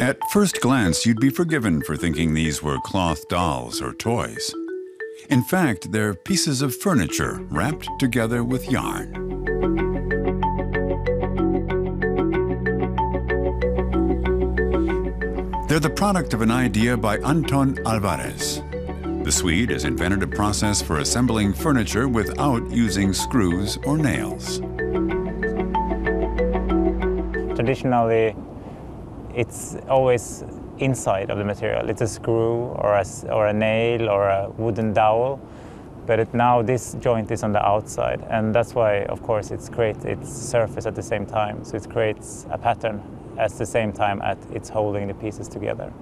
At first glance, you'd be forgiven for thinking these were cloth dolls or toys. In fact, they're pieces of furniture wrapped together with yarn. They're the product of an idea by Anton Alvarez. The Swede has invented a process for assembling furniture without using screws or nails. Traditionally, it's always inside of the material. It's a screw or a nail or a wooden dowel. But now this joint is on the outside, and that's why, of course, it creates its surface at the same time. So it creates a pattern at the same time as it's holding the pieces together.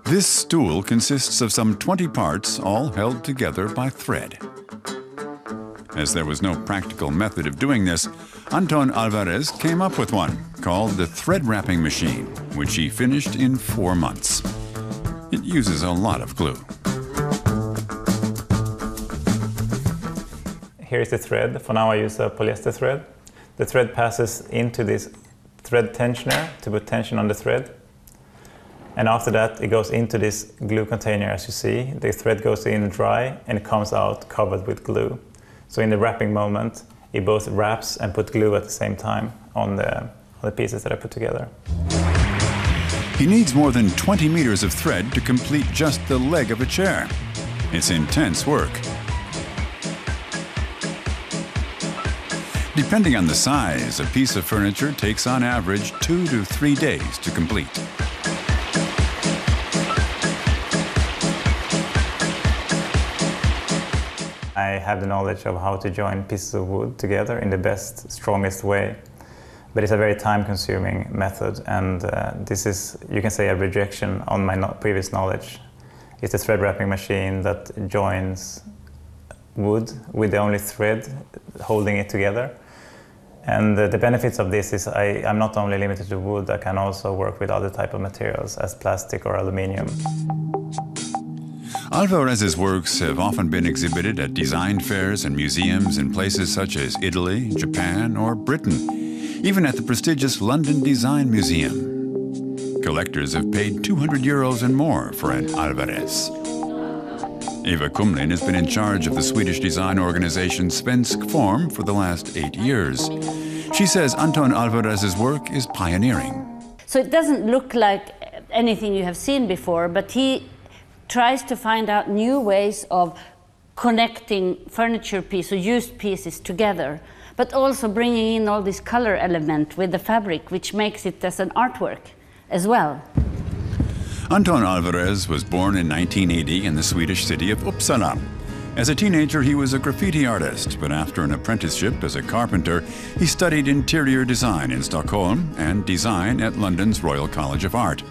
This stool consists of some 20 parts, all held together by thread. As there was no practical method of doing this, Anton Alvarez came up with one called the thread wrapping machine, which he finished in 4 months. It uses a lot of glue. Here is the thread. For now I use a polyester thread. The thread passes into this thread tensioner to put tension on the thread. And after that it goes into this glue container, as you see. The thread goes in dry and it comes out covered with glue. So in the wrapping moment, it both wraps and puts glue at the same time on the pieces that I put together. He needs more than 20 meters of thread to complete just the leg of a chair. It's intense work. Depending on the size, a piece of furniture takes on average 2 to 3 days to complete. I have the knowledge of how to join pieces of wood together in the best, strongest way. But it's a very time-consuming method, and this is, you can say, a rejection on my previous knowledge. It's a thread wrapping machine that joins wood with the only thread holding it together. And the benefits of this is I'm not only limited to wood, I can also work with other type of materials as plastic or aluminium. Alvarez's works have often been exhibited at design fairs and museums in places such as Italy, Japan, or Britain, even at the prestigious London Design Museum. Collectors have paid €200 and more for an Alvarez. Eva Kumlin has been in charge of the Swedish design organization Svensk Form for the last 8 years. She says Anton Alvarez's work is pioneering. So it doesn't look like anything you have seen before, but he tries to find out new ways of connecting furniture pieces or used pieces together, but also bringing in all this color element with the fabric, which makes it as an artwork as well. Anton Alvarez was born in 1980 in the Swedish city of Uppsala. As a teenager, he was a graffiti artist, but after an apprenticeship as a carpenter, he studied interior design in Stockholm and design at London's Royal College of Art.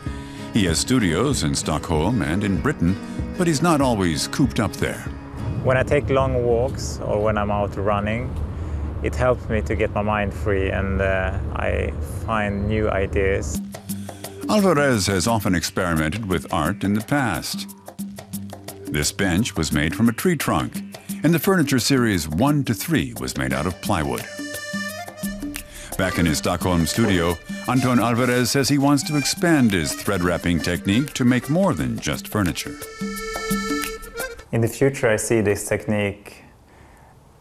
He has studios in Stockholm and in Britain, but he's not always cooped up there. When I take long walks or when I'm out running, it helps me to get my mind free, and I find new ideas. Alvarez has often experimented with art in the past. This bench was made from a tree trunk, and the furniture series 1 to 3 was made out of plywood. Back in his Stockholm studio, Anton Alvarez says he wants to expand his thread wrapping technique to make more than just furniture. In the future, I see this technique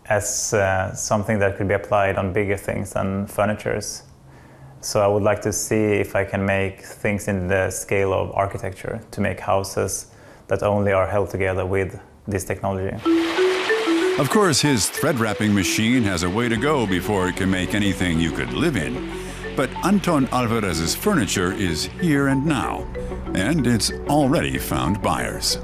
as something that could be applied on bigger things than furnitures. So I would like to see if I can make things in the scale of architecture, to make houses that only are held together with this technology. Of course, his thread wrapping machine has a way to go before it can make anything you could live in. But Anton Alvarez's furniture is here and now, and it's already found buyers.